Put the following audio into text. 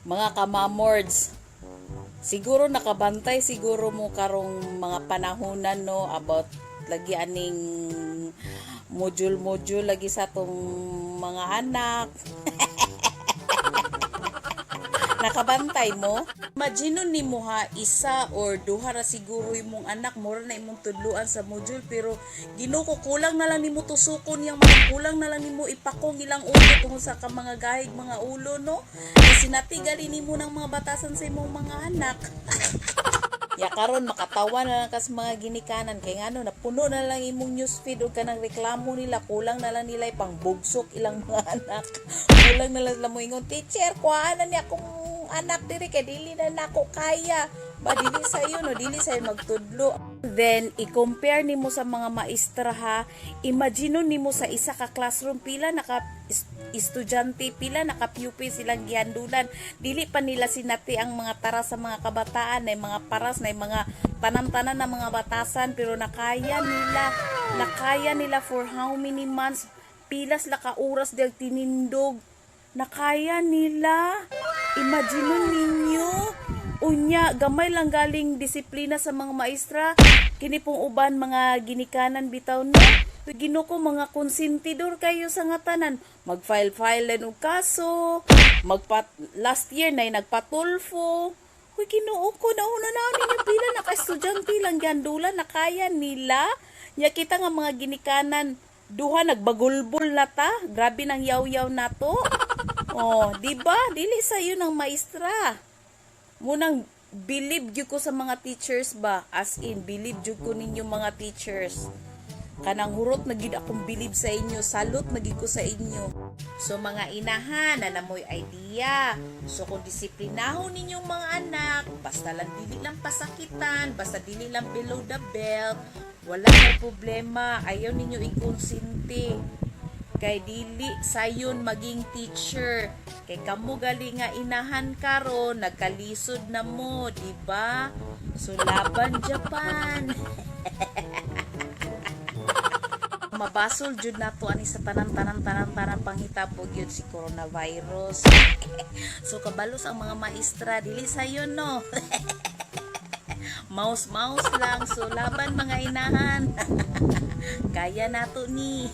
Mga kamamords, siguro nakabantay siguro mo karong mga panahonan no about lagi aning module lagi sa tong mga anak. Nakabantay mo? Imagine nimo ha, isa or duha ra siguro imong anak, mura na imong tudluan sa module, pero Ginoo ko kulang na lang nimo tusukon yang mga kulang na lang nimo ipakong ilang ulo tungod sa ka mga gahig mga ulo no. Kasi natigali nimo ng mga batasan sa imong mga anak. Ya karon makatawa na lang kas mga ginikanan kay ngano napuno na lang imong newsfeed og kanang reklamo nila, kulang na lang nila ipangbugsok ilang mga anak. Kulang na lang mo ingon, teacher kuhaan ni akong anak diri kay dili na nako kaya. Ba dili sayo no, dili sayo magtudlo. Then i-compare nimo sa mga maestra ha. Imagine nimo sa isa ka classroom pila naka estudyante, pila naka-pupil silang gihandulan. Dili pa nila sinati ang mga tara sa mga kabataan, na mga paras, na mga tanan-tanan na mga batasan, pero nakaya nila for how many months, pilas la ka oras del tinindog, nakaya nila. Imagine ninyo, unya gamay lang galing disiplina sa mga maestra, kini pong uban mga ginikanan bitaw no. Ginoo ko mga konsentidor kayo sa nga tanan, mag-file og kaso, last year na nagpatulfo. Uy, Ginoo ko, nauna na ninyo pila naka-estudyante lang gandulan, nakaya nila. Nya kita nga mga ginikanan, duha nagbagulbol na ta, grabe nang yaw-yaw na to. Oh, di ba? Dili sayo ng maestra. Munang believe gyud ko sa mga teachers ba? As in, believe gyud ko ninyo mga teachers. Kanang hurot na gid akong believe sa inyo, salute na gid ko sa inyo. So mga inahan na namoy idea, so kung disiplinahon ninyong mga anak, basta lang dili lang pasakitan, basta dili lang below the belt, wala na problema. Ayaw ninyo ikonsinti kay dili sayon maging teacher, kay kamo gali nga inahan karon nagkalisod na mo, di ba? So laban Japan. Mabasol jud nato ani sa tanan panghitabo gyud si coronavirus. So kabalos ang mga maestra dili sayon no. Mouse lang, so laban mga inahan. Kaya nato ni.